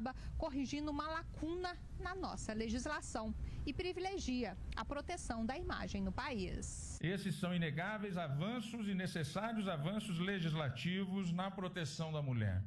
acaba corrigindo uma lacuna na nossa legislação e privilegia a proteção da imagem no país. Esses são inegáveis avanços e necessários avanços legislativos na proteção da mulher.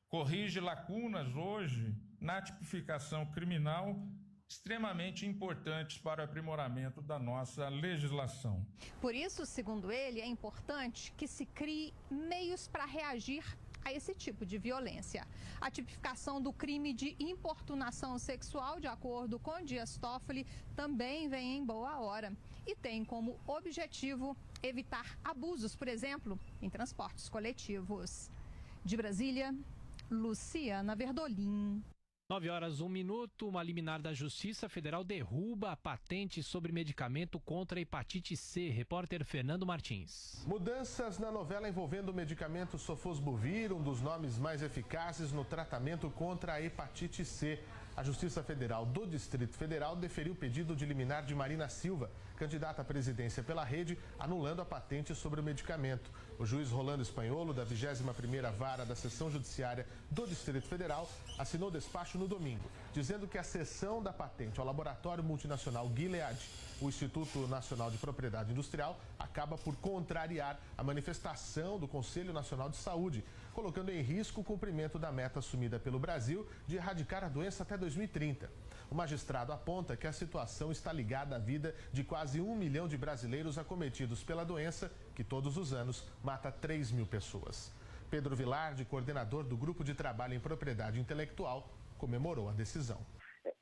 Corrige lacunas hoje na tipificação criminal extremamente importantes para o aprimoramento da nossa legislação. Por isso, segundo ele, é importante que se crie meios para reagir a esse tipo de violência. A tipificação do crime de importunação sexual, de acordo com Dias Toffoli, também vem em boa hora e tem como objetivo evitar abusos, por exemplo, em transportes coletivos. De Brasília, Luciana Verdolim. 9h01, uma liminar da Justiça Federal derruba a patente sobre medicamento contra a hepatite C. Repórter Fernando Martins. Mudanças na novela envolvendo o medicamento Sofosbuvir, um dos nomes mais eficazes no tratamento contra a hepatite C. A Justiça Federal do Distrito Federal deferiu o pedido de liminar de Marina Silva, candidata à presidência pela Rede, anulando a patente sobre o medicamento. O juiz Rolando Espanholo, da 21ª Vara da Seção Judiciária do Distrito Federal, assinou despacho no domingo, dizendo que a cessão da patente ao laboratório multinacional Gilead, o Instituto Nacional de Propriedade Industrial, acaba por contrariar a manifestação do Conselho Nacional de Saúde, colocando em risco o cumprimento da meta assumida pelo Brasil de erradicar a doença até 2030. O magistrado aponta que a situação está ligada à vida de quase 1 milhão de brasileiros acometidos pela doença, que todos os anos mata 3 mil pessoas. Pedro Vilardi, coordenador do Grupo de Trabalho em Propriedade Intelectual, comemorou a decisão.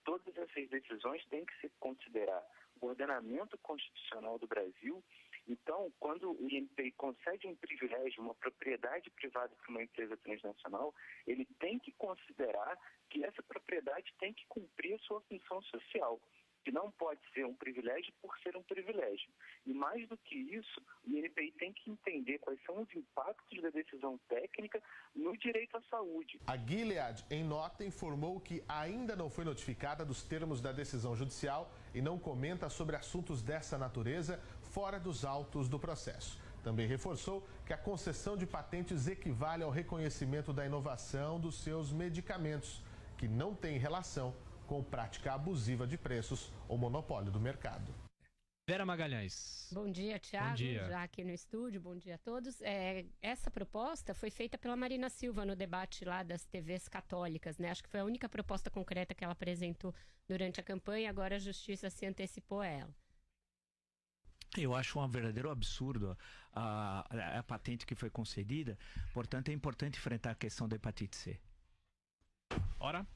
Todas essas decisões têm que se considerar o ordenamento constitucional do Brasil. Então, quando o INPI concede um privilégio, uma propriedade privada para uma empresa transnacional, ele tem que considerar que essa propriedade tem que cumprir a sua função social, que não pode ser um privilégio por ser um privilégio. E mais do que isso, o INPI tem que entender quais são os impactos da decisão técnica no direito à saúde. A Gilead, em nota, informou que ainda não foi notificada dos termos da decisão judicial e não comenta sobre assuntos dessa natureza fora dos autos do processo. Também reforçou que a concessão de patentes equivale ao reconhecimento da inovação dos seus medicamentos, que não tem relação com prática abusiva de preços ou monopólio do mercado. Vera Magalhães. Bom dia, Thiago. Bom dia. Já aqui no estúdio, bom dia a todos. Essa proposta foi feita pela Marina Silva no debate lá das TVs católicas, né? Acho que foi a única proposta concreta que ela apresentou durante a campanha, agora a Justiça se antecipou a ela. Eu acho um verdadeiro absurdo a patente que foi concedida, portanto é importante enfrentar a questão da hepatite C. Hora?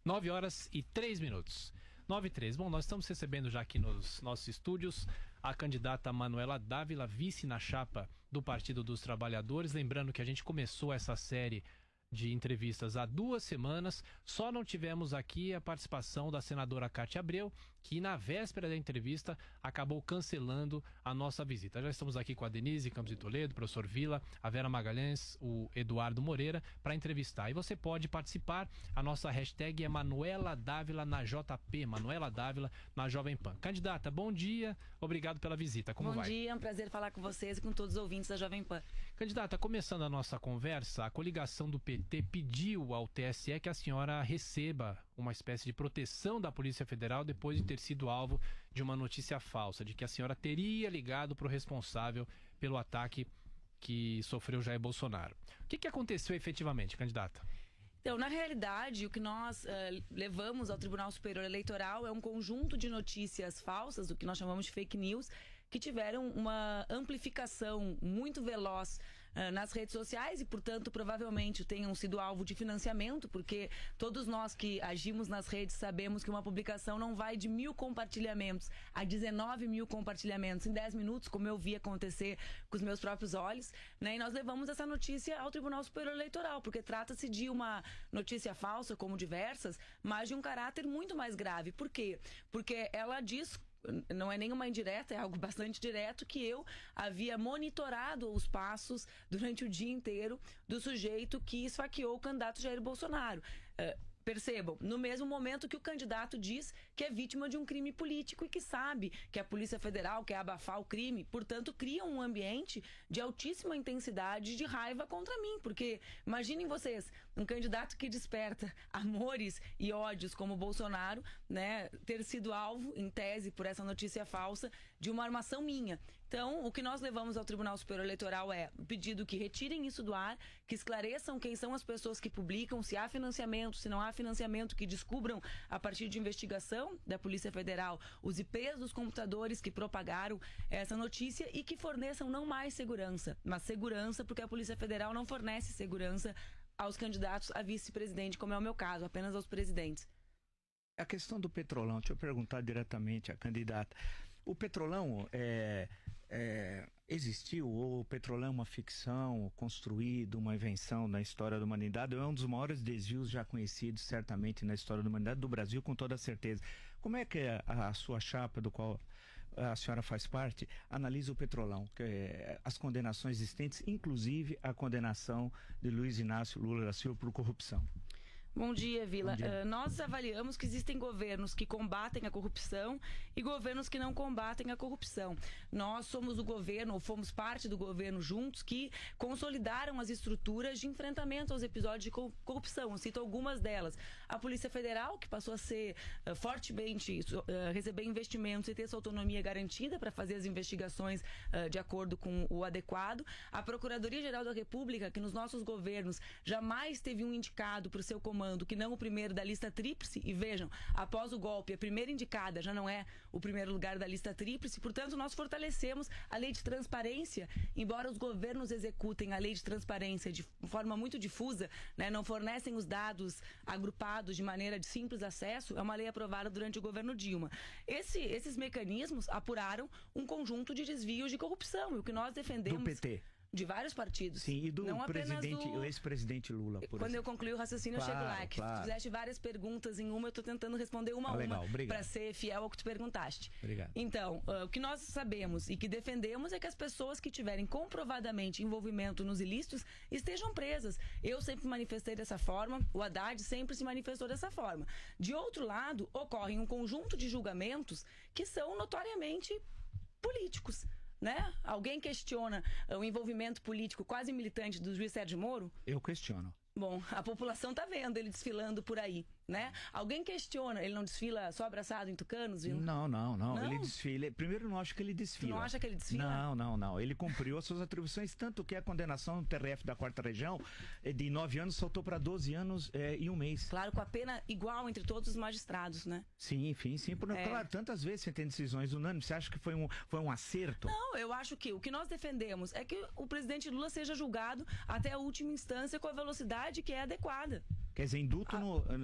9h03. 9h03. Bom, nós estamos recebendo já aqui nos nossos estúdios a candidata Manuela Dávila, vice na chapa do Partido dos Trabalhadores. Lembrando que a gente começou essa série de entrevistas há 2 semanas, só não tivemos aqui a participação da senadora Cátia Abreu, que na véspera da entrevista acabou cancelando a nossa visita. Já estamos aqui com a Denise Campos de Toledo, o professor Vila, a Vera Magalhães, o Eduardo Moreira, para entrevistar. E você pode participar, a nossa hashtag é Manuela Dávila na JP, Manuela Dávila na Jovem Pan. Candidata, bom dia, obrigado pela visita, como vai? Bom dia, é um prazer falar com vocês e com todos os ouvintes da Jovem Pan. Candidata, começando a nossa conversa, a coligação do PT pediu ao TSE que a senhora receba uma espécie de proteção da Polícia Federal depois de ter sido alvo de uma notícia falsa, de que a senhora teria ligado para o responsável pelo ataque que sofreu Jair Bolsonaro. O que aconteceu efetivamente, candidata? Então, na realidade, o que nós levamos ao Tribunal Superior Eleitoral é um conjunto de notícias falsas, o que nós chamamos de fake news, que tiveram uma amplificação muito veloz nas redes sociais e, portanto, provavelmente tenham sido alvo de financiamento, porque todos nós que agimos nas redes sabemos que uma publicação não vai de 1.000 compartilhamentos a 19 mil compartilhamentos em 10 minutos, como eu vi acontecer com os meus próprios olhos, né? E nós levamos essa notícia ao Tribunal Superior Eleitoral, porque trata-se de uma notícia falsa, como diversas, mas de um caráter muito mais grave. Por quê? Porque ela diz, não é nenhuma indireta, é algo bastante direto, que eu havia monitorado os passos durante o dia inteiro do sujeito que esfaqueou o candidato Jair Bolsonaro. Percebam, no mesmo momento que o candidato diz que é vítima de um crime político e que sabe que a Polícia Federal quer abafar o crime, portanto cria um ambiente de altíssima intensidade de raiva contra mim, porque imaginem vocês, um candidato que desperta amores e ódios como Bolsonaro, né, ter sido alvo, em tese, por essa notícia falsa, de uma armação minha. Então, o que nós levamos ao Tribunal Superior Eleitoral é o pedido que retirem isso do ar, que esclareçam quem são as pessoas que publicam, se há financiamento, se não há financiamento, que descubram, a partir de investigação da Polícia Federal, os IPs dos computadores que propagaram essa notícia e que forneçam não mais segurança, mas segurança, porque a Polícia Federal não fornece segurança aos candidatos a vice-presidente, como é o meu caso, apenas aos presidentes. A questão do Petrolão, deixa eu perguntar diretamente à candidata. O Petrolão existiu, ou o Petrolão é uma ficção construída, uma invenção na história da humanidade, ou é um dos maiores desvios já conhecidos certamente na história da humanidade do Brasil, com toda certeza. Como é que a sua chapa, do qual a senhora faz parte, analisa o Petrolão, as condenações existentes, inclusive a condenação de Luiz Inácio Lula da Silva por corrupção? Bom dia, Vila. Bom dia. Nós avaliamos que existem governos que combatem a corrupção e governos que não combatem a corrupção. Nós somos o governo, ou fomos parte do governo juntos, que consolidaram as estruturas de enfrentamento aos episódios de corrupção. Eu cito algumas delas. A Polícia Federal, que passou a ser fortemente, receber investimentos e ter sua autonomia garantida para fazer as investigações de acordo com o adequado. A Procuradoria-Geral da República, que nos nossos governos jamais teve um indicado para o seu comando que não o primeiro da lista tríplice, e vejam, após o golpe, a primeira indicada já não é o primeiro lugar da lista tríplice, portanto nós fortalecemos a lei de transparência, embora os governos executem a lei de transparência de forma muito difusa, né, não fornecem os dados agrupados de maneira de simples acesso, é uma lei aprovada durante o governo Dilma. Esses mecanismos apuraram um conjunto de desvios de corrupção, e o que nós defendemos... Do PT? De vários partidos. Sim, e do não presidente, o ex-presidente Lula, por Quando exemplo. eu concluir o raciocínio, eu chego lá. Que se fizeste várias perguntas em uma, eu estou tentando responder uma a uma, para ser fiel ao que tu perguntaste. Obrigado. Então, o que nós sabemos e que defendemos é que as pessoas que tiverem comprovadamente envolvimento nos ilícitos estejam presas. Eu sempre manifestei dessa forma, o Haddad sempre se manifestou dessa forma. De outro lado, ocorre um conjunto de julgamentos que são notoriamente políticos. Né? Alguém questiona o envolvimento político quase militante do juiz Sérgio Moro? Eu questiono. Bom, a população está vendo ele desfilando por aí, né? Alguém questiona, ele não desfila só abraçado em Tucanos, viu? Não. Ele desfila. Primeiro, não acho que ele desfila. Tu não acha que ele desfila? Não. Ele cumpriu as suas atribuições, tanto que a condenação no TRF da 4ª Região de 9 anos saltou para 12 anos e 1 mês. Claro, com a pena igual entre todos os magistrados, né? Sim. Claro, tantas vezes você tem decisões unânimes. Você acha que foi um acerto? Não, eu acho que o que nós defendemos é que o presidente Lula seja julgado até a última instância com a velocidade que é adequada. Quer dizer, indulto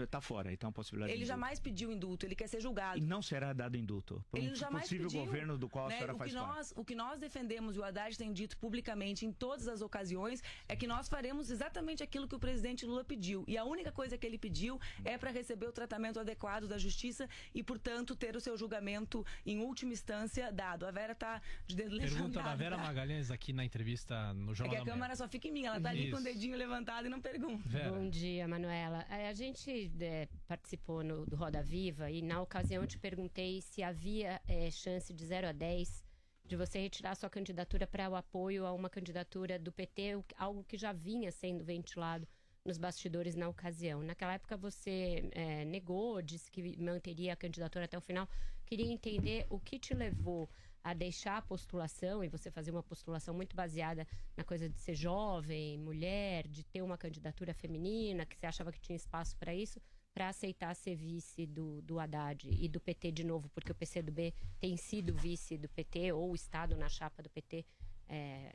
está fora, então a possibilidade Ele jamais pediu indulto, ele quer ser julgado. E não será dado indulto por ele um jamais possível pediu, governo do qual a senhora faz parte. O que nós defendemos, e o Haddad tem dito publicamente em todas as ocasiões, é que nós faremos exatamente aquilo que o presidente Lula pediu. E a única coisa que ele pediu é para receber o tratamento adequado da justiça e, portanto, ter o seu julgamento em última instância dado. A Vera está de dedo levantado. Pergunta da Vera Magalhães aqui na entrevista no Jornal da Manhã. A câmera só fica em mim, ela está ali com o dedinho levantado e não pergunta. Vera. Bom dia, Manuela. A gente participou do Roda Viva e na ocasião eu te perguntei se havia chance de 0 a 10 de você retirar sua candidatura para o apoio a uma candidatura do PT, algo que já vinha sendo ventilado nos bastidores na ocasião. Naquela época você negou, disse que manteria a candidatura até o final. Queria entender o que te levou a deixar a postulação, e você fazer uma postulação muito baseada na coisa de ser jovem, mulher, de ter uma candidatura feminina, que você achava que tinha espaço para isso, para aceitar ser vice do Haddad e do PT de novo, porque o PCdoB tem sido vice do PT ou estado na chapa do PT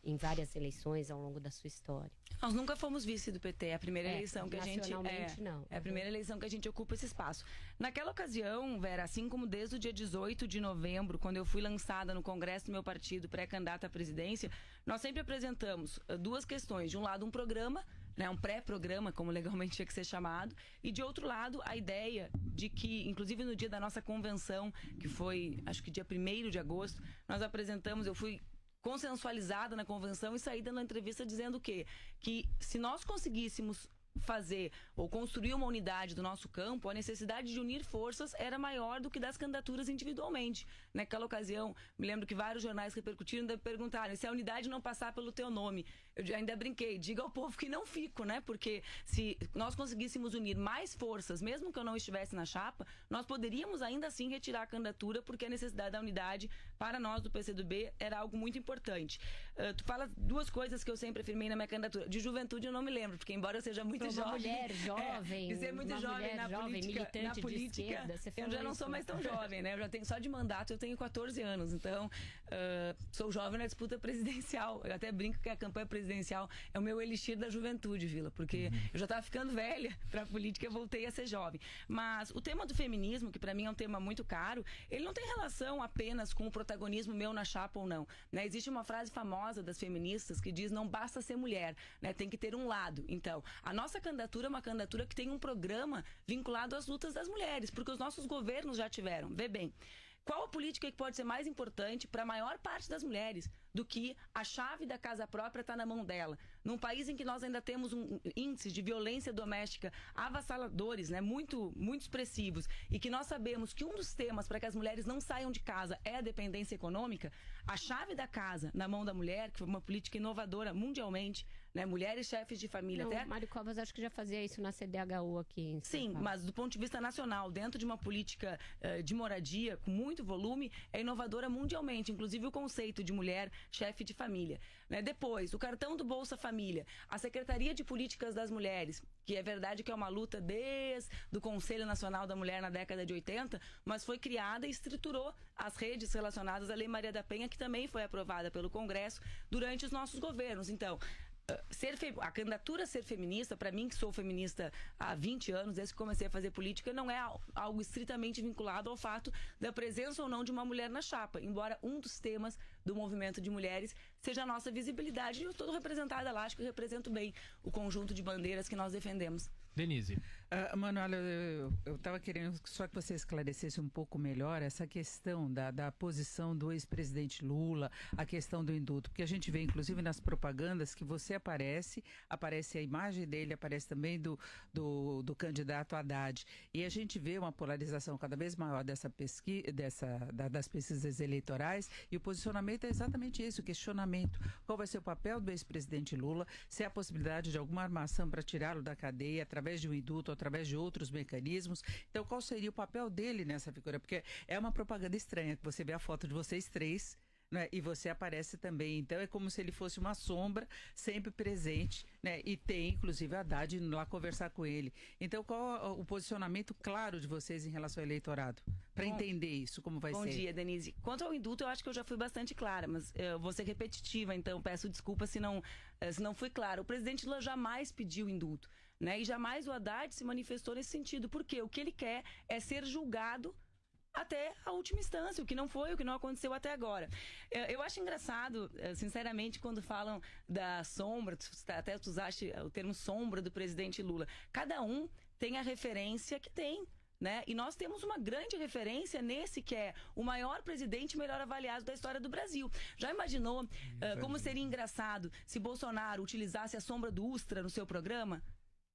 em várias eleições ao longo da sua história. Nós nunca fomos vice do PT, é a primeira eleição que a gente... não. É a primeira eleição que a gente ocupa esse espaço. Naquela ocasião, Vera, assim como desde o dia 18 de novembro, quando eu fui lançada no Congresso do meu partido pré-candidata à presidência, nós sempre apresentamos duas questões. De um lado, um programa, né, um pré-programa, como legalmente tinha que ser chamado, e de outro lado, a ideia de que, inclusive no dia da nossa convenção, que foi, acho que dia 1º de agosto, nós apresentamos, eu fui consensualizada na convenção e saí dando uma entrevista dizendo o quê? Que se nós conseguíssemos fazer ou construir uma unidade do nosso campo, a necessidade de unir forças era maior do que das candidaturas individualmente. Naquela ocasião, me lembro que vários jornais repercutiram e perguntaram: se a unidade não passar pelo teu nome, eu ainda brinquei, diga ao povo que não fico, né? Porque se nós conseguíssemos unir mais forças, mesmo que eu não estivesse na chapa, nós poderíamos ainda assim retirar a candidatura, porque a necessidade da unidade para nós do PCdoB era algo muito importante. Tu fala duas coisas que eu sempre afirmei na minha candidatura. De juventude eu não me lembro, porque embora eu seja muito jovem... mulher jovem, de ser muito jovem na política, eu já não sou mais tão jovem, né? Eu já tenho só de mandato, eu tenho 14 anos, então sou jovem na disputa presidencial. Eu até brinco que a campanha presidencial é o meu elixir da juventude, Vila, porque eu já estava ficando velha para a política e voltei a ser jovem. Mas o tema do feminismo, que para mim é um tema muito caro, ele não tem relação apenas com o protagonismo meu na chapa ou não, né? Existe uma frase famosa das feministas que diz: não basta ser mulher, né? Tem que ter um lado. Então, a nossa candidatura é uma candidatura que tem um programa vinculado às lutas das mulheres, porque os nossos governos já tiveram. Vê bem, qual a política que pode ser mais importante para a maior parte das mulheres do que a chave da casa própria está na mão dela? Num país em que nós ainda temos índices de violência doméstica avassaladores, né, muito expressivos, e que nós sabemos que um dos temas para que as mulheres não saiam de casa é a dependência econômica, a chave da casa na mão da mulher, que foi uma política inovadora mundialmente, né, mulheres chefes de família. Não, até Mário Covas acho que já fazia isso na CDHU aqui em São Sim, Paulo. mas do ponto de vista nacional, dentro de uma política de moradia com muito volume, é inovadora mundialmente, inclusive o conceito de mulher chefe de família, né? Depois, o cartão do Bolsa Família, a Secretaria de Políticas das Mulheres, que é verdade que é uma luta desde o Conselho Nacional da Mulher na década de 80, mas foi criada e estruturou as redes relacionadas à Lei Maria da Penha, que também foi aprovada pelo Congresso durante os nossos governos. Então, a candidatura a ser feminista, para mim que sou feminista há 20 anos, desde que comecei a fazer política, não é algo estritamente vinculado ao fato da presença ou não de uma mulher na chapa, embora um dos temas do movimento de mulheres seja a nossa visibilidade. Eu estou representada lá, acho que eu represento bem o conjunto de bandeiras que nós defendemos. Denise. Manuela, eu estava querendo só que você esclarecesse um pouco melhor essa questão da posição do ex-presidente Lula, a questão do indulto, porque a gente vê inclusive nas propagandas que você aparece a imagem dele, aparece também do candidato Haddad, e a gente vê uma polarização cada vez maior dessa pesquisa, das pesquisas eleitorais, e o posicionamento é exatamente isso, o questionamento: qual vai ser o papel do ex-presidente Lula, se há a possibilidade de alguma armação para tirá-lo da cadeia através de um indulto, através de outros mecanismos. Então, qual seria o papel dele nessa figura? Porque é uma propaganda estranha, que você vê a foto de vocês três, né, e você aparece também. Então, é como se ele fosse uma sombra sempre presente, né, e tem, inclusive, a Haddad indo lá conversar com ele. Então, qual o posicionamento claro de vocês em relação ao eleitorado? Para entender isso, como vai ser. Bom dia, Denise. Quanto ao indulto, eu acho que eu já fui bastante clara, mas eu vou ser repetitiva, então peço desculpa se não fui clara. O presidente Lula jamais pediu indulto, né? E jamais o Haddad se manifestou nesse sentido, porque o que ele quer é ser julgado até a última instância, o que não foi, o que não aconteceu até agora. Eu acho engraçado, sinceramente, quando falam da sombra, até tu usaste o termo sombra do presidente Lula. Cada um tem a referência que tem, né? E nós temos uma grande referência nesse que é o maior presidente melhor avaliado da história do Brasil. Já imaginou como seria engraçado se Bolsonaro utilizasse a sombra do Ustra no seu programa?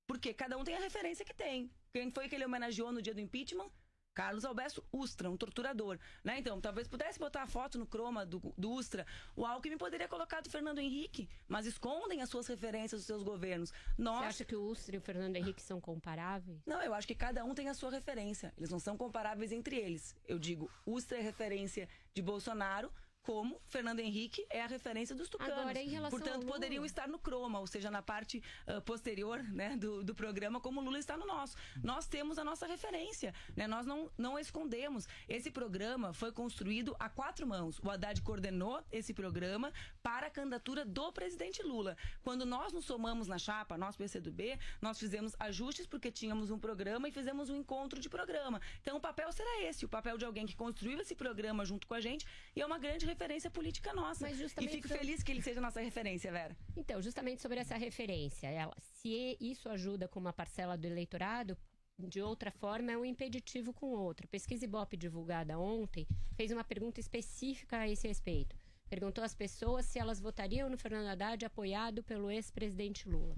Porque cada um tem a referência que tem. Quem foi que ele homenageou no dia do impeachment? Carlos Alberto Ustra, um torturador, né? Então, talvez pudesse botar a foto no croma do Ustra. O Alckmin poderia colocar do Fernando Henrique, mas escondem as suas referências dos seus governos. Você acha que o Ustra e o Fernando Henrique são comparáveis? Não, eu acho que cada um tem a sua referência. Eles não são comparáveis entre eles. Eu digo, Ustra é referência de Bolsonaro, como Fernando Henrique é a referência dos tucanos. Agora, em relação portanto, poderiam estar no croma, ou seja, na parte posterior, né, do programa, como o Lula está no nosso. Nós temos a nossa referência, né? Nós não escondemos. Esse programa foi construído a 4 mãos. O Haddad coordenou esse programa para a candidatura do presidente Lula. Quando nós nos somamos na chapa, nós PCdoB, nós fizemos ajustes porque tínhamos um programa e fizemos um encontro de programa. Então o papel será esse, o papel de alguém que construiu esse programa junto com a gente, e é uma grande referência política nossa. Mas e fico feliz que ele seja nossa referência, Vera. Então, justamente sobre essa referência, se isso ajuda com uma parcela do eleitorado, de outra forma é um impeditivo com outra. Pesquisa Ibope divulgada ontem fez uma pergunta específica a esse respeito. Perguntou às pessoas se elas votariam no Fernando Haddad apoiado pelo ex-presidente Lula.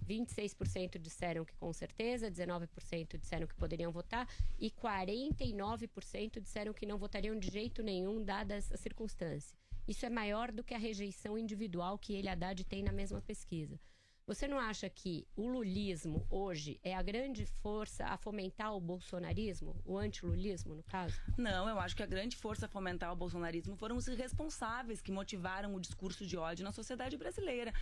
26% disseram que com certeza, 19% disseram que poderiam votar e 49% disseram que não votariam de jeito nenhum, dadas as circunstâncias. Isso é maior do que a rejeição individual que ele, Haddad, tem na mesma pesquisa. Você não acha que o lulismo hoje é a grande força a fomentar o bolsonarismo, o antilulismo, no caso? Não, eu acho que a grande força a fomentar o bolsonarismo foram os irresponsáveis que motivaram o discurso de ódio na sociedade brasileira.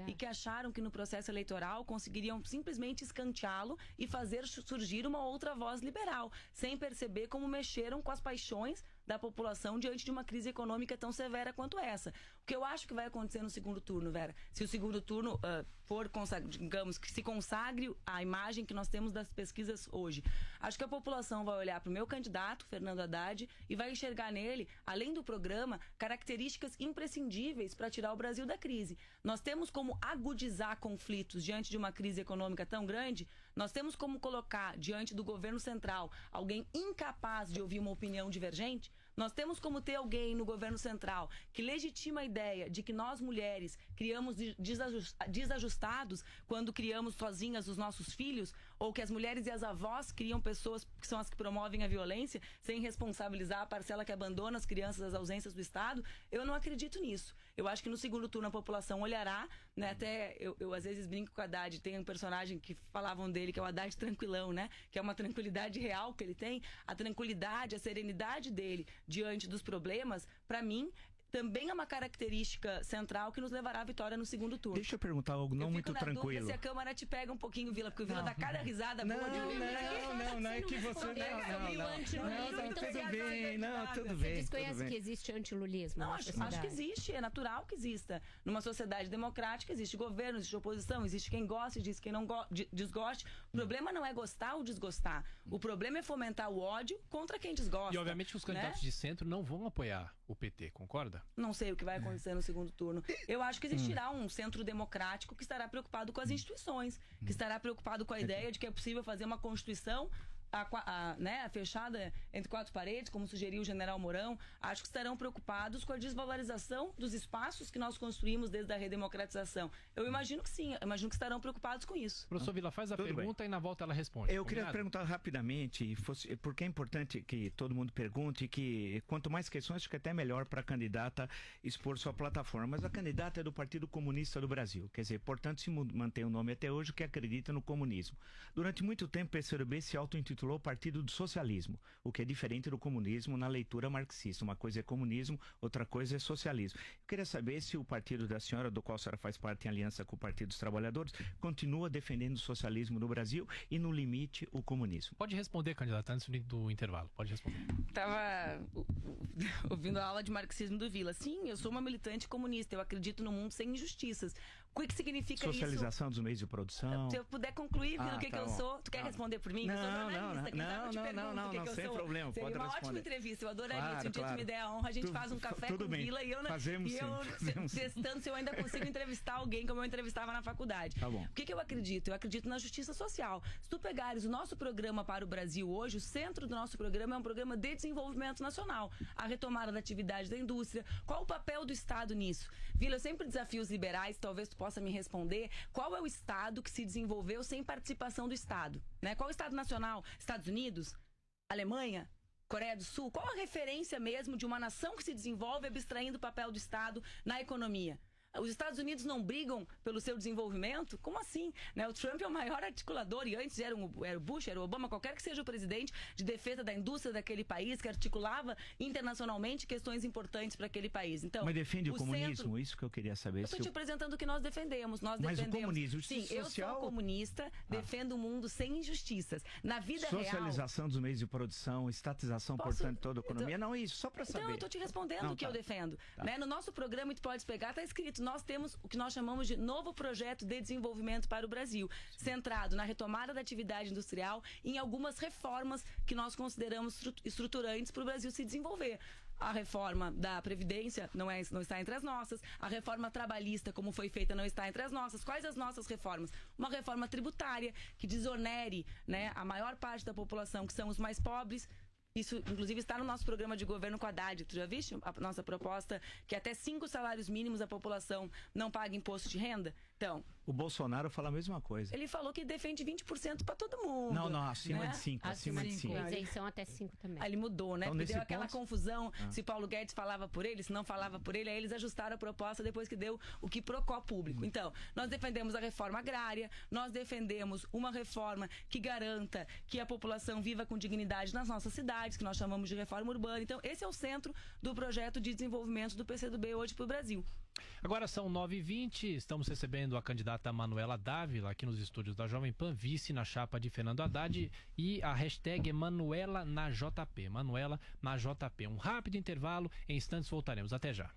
E que acharam que no processo eleitoral conseguiriam simplesmente escanteá-lo e fazer surgir uma outra voz liberal, sem perceber como mexeram com as paixões da população diante de uma crise econômica tão severa quanto essa. O que eu acho que vai acontecer no segundo turno, Vera, se o segundo turno for, digamos, que se consagre a imagem que nós temos das pesquisas hoje, acho que a população vai olhar para o meu candidato, Fernando Haddad, e vai enxergar nele, além do programa, características imprescindíveis para tirar o Brasil da crise. Nós temos como agudizar conflitos diante de uma crise econômica tão grande, nós temos como colocar diante do governo central alguém incapaz de ouvir uma opinião divergente. Nós temos como ter alguém no governo central que legitima a ideia de que nós, mulheres, criamos desajustados quando criamos sozinhas os nossos filhos, ou que as mulheres e as avós criam pessoas que são as que promovem a violência, sem responsabilizar a parcela que abandona as crianças às ausências do Estado. Eu não acredito nisso. Eu acho que no segundo turno a população olhará, né? Até eu às vezes brinco com o Haddad, tem um personagem que falavam dele, que é o Haddad tranquilão, né? Que é uma tranquilidade real que ele tem, a tranquilidade, a serenidade dele diante dos problemas, para mim, também é uma característica central que nos levará à vitória no segundo turno. Deixa eu perguntar algo não muito tranquilo. Eu fico na dúvida se a Câmara te pega um pouquinho, Vila, porque o Vila dá cada risada boa. Não, é que você... Não, tudo bem. Você desconhece que existe antilulismo? Não, acho que existe, é natural que exista. Numa sociedade democrática existe governo, existe oposição, existe quem gosta e diz quem não desgoste. O problema não é gostar ou desgostar. O problema é fomentar o ódio contra quem desgosta. E obviamente os candidatos de centro não vão apoiar o PT, concorda? Não sei o que vai acontecer no segundo turno. Eu acho que existirá um centro democrático que estará preocupado com as instituições, que estará preocupado com a ideia de que é possível fazer uma Constituição fechada entre quatro paredes, como sugeriu o general Mourão. Acho que estarão preocupados com a desvalorização dos espaços que nós construímos desde a redemocratização. Eu imagino que sim, imagino que estarão preocupados com isso. Professor Vila, faz a pergunta e na volta ela responde. Eu queria perguntar rapidamente, porque é importante que todo mundo pergunte, que quanto mais questões, acho que até melhor para a candidata expor sua plataforma. Mas a candidata é do Partido Comunista do Brasil, quer dizer, portanto, se mantém o nome até hoje, que acredita no comunismo. Durante muito tempo, o PCdoB se auto-intitulou Partido do Socialismo, o que é diferente do comunismo na leitura marxista. Uma coisa é comunismo, outra coisa é socialismo. Eu queria saber se o partido da senhora, do qual a senhora faz parte em aliança com o Partido dos Trabalhadores, continua defendendo o socialismo no Brasil e, no limite, o comunismo. Pode responder, candidato, antes do intervalo. Pode responder. Estava ouvindo a aula de marxismo do Vila. Sim, eu sou uma militante comunista. Eu acredito no mundo sem injustiças. O que significa Socialização dos meios de produção. Se eu puder concluir, Vila, o que eu sou. Tu quer responder por mim? Não, sem problema. Seria pode uma responder. ótima entrevista, eu adoraria. Se um dia tu me der a honra, a gente faz um café com Vila e eu testando se eu ainda consigo entrevistar alguém como eu entrevistava na faculdade. Tá bom. O que eu acredito? Eu acredito na justiça social. Se tu pegares o nosso programa para o Brasil hoje, o centro do nosso programa é um programa de desenvolvimento nacional. A retomada da atividade da indústria. Qual o papel do Estado nisso? Vila, eu sempre desafio os liberais, talvez tu possa me responder, qual é o Estado que se desenvolveu sem participação do Estado? Né? Qual é o Estado nacional? Estados Unidos? Alemanha? Coreia do Sul? Qual a referência mesmo de uma nação que se desenvolve abstraindo o papel do Estado na economia? Os Estados Unidos não brigam pelo seu desenvolvimento? Como assim? Né? O Trump é o maior articulador, e antes era o Bush, era o Obama, qualquer que seja o presidente de defesa da indústria daquele país, que articulava internacionalmente questões importantes para aquele país. Então, mas defende o comunismo? Isso que eu queria saber. Eu estou te apresentando o que nós defendemos. Mas o comunismo, sim, eu sou comunista, defendo um mundo sem injustiças. Na vida real... Socialização dos meios de produção, estatização, portanto, toda a economia. Não, isso, só para saber. Então, eu estou te respondendo o que eu defendo. Tá. Né? No nosso programa, tu pode pegar, está escrito, nós temos o que nós chamamos de novo projeto de desenvolvimento para o Brasil, centrado na retomada da atividade industrial e em algumas reformas que nós consideramos estruturantes para o Brasil se desenvolver. A reforma da Previdência não está entre as nossas. A reforma trabalhista, como foi feita, não está entre as nossas. Quais as nossas reformas? Uma reforma tributária que desonere, né, a maior parte da população, que são os mais pobres. Isso, inclusive, está no nosso programa de governo com a Haddad. Tu já viste a nossa proposta que até 5 salários mínimos a população não paga imposto de renda? Então, o Bolsonaro fala a mesma coisa. Ele falou que defende 20% para todo mundo. Não, acima de 5. Acima de 5. Isenção até 5 também. Aí ele mudou, né? Então, Porque deu aquela ponto... confusão se Paulo Guedes falava por ele, se não falava por ele, aí eles ajustaram a proposta depois que deu o quiprocó público. Então, nós defendemos a reforma agrária, nós defendemos uma reforma que garanta que a população viva com dignidade nas nossas cidades, que nós chamamos de reforma urbana. Então, esse é o centro do projeto de desenvolvimento do PCdoB hoje para o Brasil. Agora são 9h20, estamos recebendo a candidata Manuela Dávila aqui nos estúdios da Jovem Pan, vice na chapa de Fernando Haddad, e a hashtag é Manuela na JP, Manuela na JP. Um rápido intervalo, em instantes voltaremos, até já.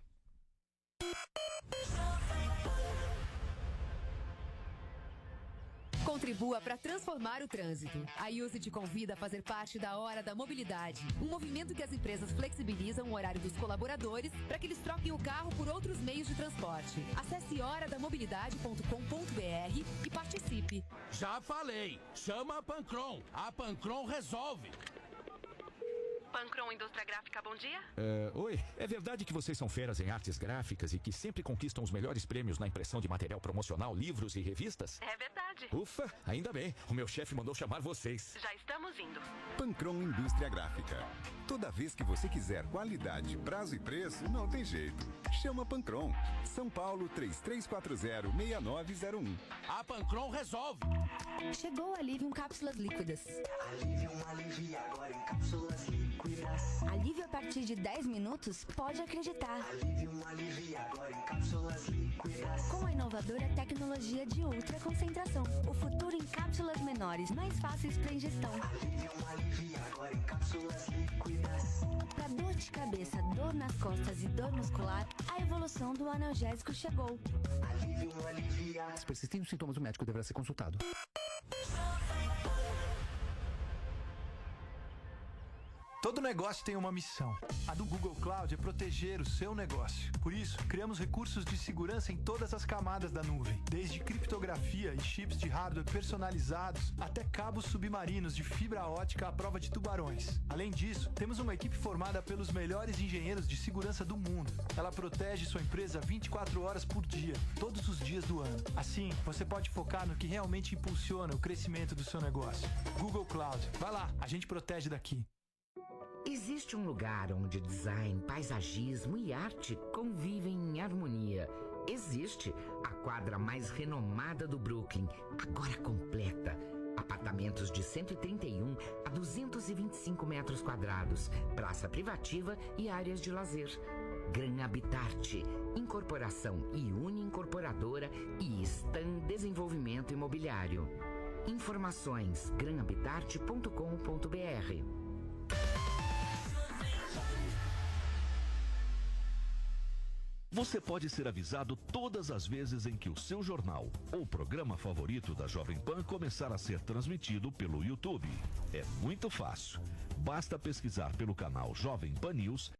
Contribua para transformar o trânsito. A IUSE te convida a fazer parte da Hora da Mobilidade, um movimento que as empresas flexibilizam o horário dos colaboradores para que eles troquem o carro por outros meios de transporte. Acesse horadamobilidade.com.br e participe. Já falei, chama a Pancron. A Pancron resolve. Pancron Indústria Gráfica, bom dia. Oi, é verdade que vocês são feras em artes gráficas e que sempre conquistam os melhores prêmios na impressão de material promocional, livros e revistas? É verdade. Ufa, ainda bem. O meu chefe mandou chamar vocês. Já estamos indo. Pancron Indústria Gráfica. Toda vez que você quiser qualidade, prazo e preço, não tem jeito. Chama Pancron. São Paulo 3340-6901. A Pancron resolve. Chegou o Alivium Cápsulas Líquidas. Alivium alivia agora em cápsulas líquidas. Alívio a partir de 10 minutos? Pode acreditar. Alivium alivia agora em cápsulas líquidas. Com a inovadora tecnologia de ultra concentração. O futuro em cápsulas menores, mais fáceis para ingestão. Alivium alivia agora em cápsulas líquidas. Para dor de cabeça, dor nas costas e dor muscular, a evolução do analgésico chegou. Alivium alivia. Se persistirem os sintomas, o médico deverá ser consultado. Todo negócio tem uma missão. A do Google Cloud é proteger o seu negócio. Por isso, criamos recursos de segurança em todas as camadas da nuvem, desde criptografia e chips de hardware personalizados até cabos submarinos de fibra ótica à prova de tubarões. Além disso, temos uma equipe formada pelos melhores engenheiros de segurança do mundo. Ela protege sua empresa 24 horas por dia, todos os dias do ano. Assim, você pode focar no que realmente impulsiona o crescimento do seu negócio. Google Cloud. Vai lá, a gente protege daqui. Existe um lugar onde design, paisagismo e arte convivem em harmonia. Existe a quadra mais renomada do Brooklyn, agora completa. Apartamentos de 131 a 225 metros quadrados, praça privativa e áreas de lazer. Gran Habitat, incorporação e incorporadora e Stan Desenvolvimento Imobiliário. Informações granhabitat.com.br. Você pode ser avisado todas as vezes em que o seu jornal ou programa favorito da Jovem Pan começar a ser transmitido pelo YouTube. É muito fácil. Basta pesquisar pelo canal Jovem Pan News